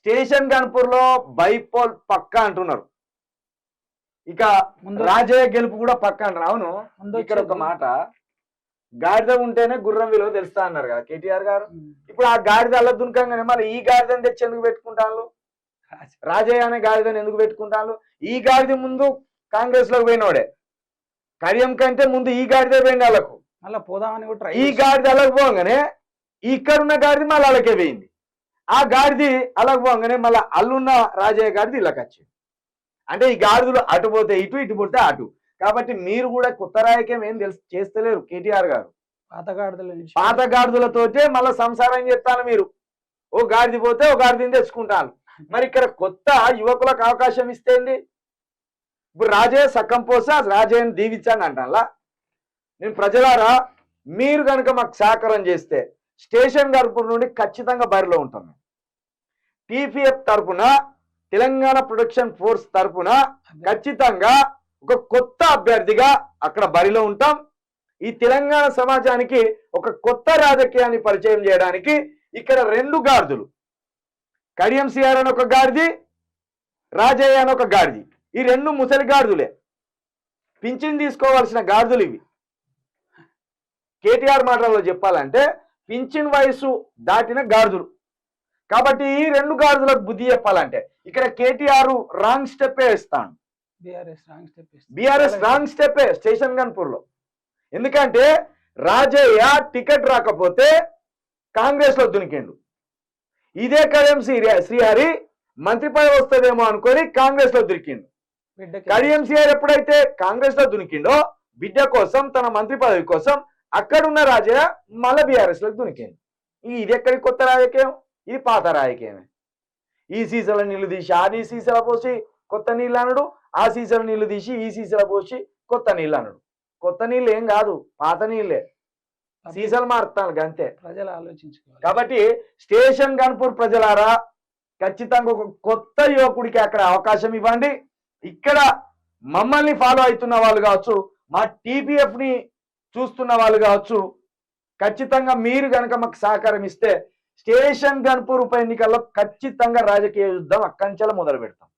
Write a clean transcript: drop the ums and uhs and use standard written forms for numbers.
Station Ghanpur లో bypoll పక్క అంటున్నారు. ఇక రాజయ్య గెలుపు కూడా పక్క అంటారు. అవును, ఇక్కడ ఒక మాట, గాడిద ఉంటేనే గుర్రం విలువ తెలుస్తా అన్నారు కదా కేటీఆర్ గారు. ఇప్పుడు ఆ గాడిద అల్ల దునకంగానే మళ్ళీ ఈ గాడిదని తెచ్చి ఎందుకు పెట్టుకుంటాను? రాజయ్య అనే గాడిదని ఎందుకు పెట్టుకుంటాను? ఈ గాడిద ముందు కాంగ్రెస్ లోకి పోయినోడే, కడియం కంటే ముందు ఈ గాడిదే పోయింది వాళ్ళకు. మళ్ళీ పోదామని కూడా ఈ గాడిద అలాగ పోగానే ఇక్కడున్న గాడిది మళ్ళీ అలాగే పోయింది. ఆ గాడిది అలాగ పోగానే మళ్ళీ అల్లున్న రాజయ్య గాడిది ఇలాగ వచ్చింది. అంటే ఈ గాడిదలు అటు పోతే ఇటు, ఇటు పోతే అటు. కాబట్టి మీరు కూడా కొత్త రాజకీయం ఏం చేస్తలేరు కేటీఆర్ గారు. పాత గాడిదలతోటే మళ్ళీ సంసారం చేస్తాను మీరు. ఓ గాడిది పోతే ఓ గాడిదని తెచ్చుకుంటాను. మరి ఇక్కడ కొత్త యువకులకు అవకాశం ఇస్తేంది? ఇప్పుడు రాజయ్య సక్కం పోసా రాజయ్యని దీవించాను అంటాలా. నేను ప్రజలారా, మీరు కనుక మాకు సహకారం చేస్తే స్టేషన్ గన్పూర్ నుండి ఖచ్చితంగా బరిలో ఉంటాం. టీపీఎఫ్ తరఫున, తెలంగాణ ప్రొటెక్షన్ ఫోర్స్ తరఫున ఖచ్చితంగా ఒక కొత్త అభ్యర్థిగా అక్కడ బరిలో ఉంటాం. ఈ తెలంగాణ సమాజానికి ఒక కొత్త రాజకీయాన్ని పరిచయం చేయడానికి ఇక్కడ రెండు గాడిదలు, కడియం సిఆర్ అని ఒక గాడిది, రాజయ్య అని ఒక గాడిది. ఈ రెండు ముసలి గాడిదులే, పింఛన్ తీసుకోవాల్సిన గాడిదలు ఇవి. కేటీఆర్ మాటల్లో చెప్పాలంటే పింఛన్ వయసు దాటిన గాడిదలు. కాబట్టి ఈ రెండు గాడిదలకు బుద్ధి చెప్పాలంటే ఇక్కడ కేటీఆర్ రాంగ్ స్టెప్ వేస్తాను. BRS wrong step station Ghanpur లో. ఎందుకంటే రాజయ్య టికెట్ రాకపోతే కాంగ్రెస్ లో దునికిండు. ఇదే కడియం శ్రీహరి మంత్రి పదవి వస్తుందేమో అనుకొని కాంగ్రెస్ లో దునికిండు. కడియం శ్రీహరి ఎప్పుడైతే కాంగ్రెస్ లో దునికిండో బిడ్డ కోసం, తన మంత్రి పదవి కోసం అక్కడున్న రాజయ్య మళ్ళీ బీఆర్ఎస్ లోకి దునికిండు. ఇది ఎక్కడి కొత్త రాజకీయం? ఇది పాత రాజకీయమే. ఈ సీసాల నీళ్లు తీసి ఆ సీసాల పోసి కొత్త నీళ్ళు అనడు, ఆ సీసాల నీళ్లు తీసి ఈ సీసాల పోసి కొత్త నీళ్ళు అనడు. కొత్త నీళ్ళు ఏం కాదు, పాత నీళ్ళే, సీసాలు మారుతాను అంతే. ప్రజలు ఆలోచించుకోవాలి. కాబట్టి స్టేషన్ గన్పూర్ ప్రజలారా, ఖచ్చితంగా ఒక కొత్త యువకుడికి అక్కడ అవకాశం ఇవ్వండి. ఇక్కడ మమ్మల్ని ఫాలో అవుతున్న వాళ్ళు కావచ్చు, మా టీపీఎఫ్ ని చూస్తున్న వాళ్ళు కావచ్చు, ఖచ్చితంగా మీరు కనుక మాకు సహకారం ఇస్తే స్టేషన్ గన్పూర్ ఉప ఎన్నికల్లో ఖచ్చితంగా రాజకీయ యుద్ధం అక్కంచెల మొదలు పెడతాం.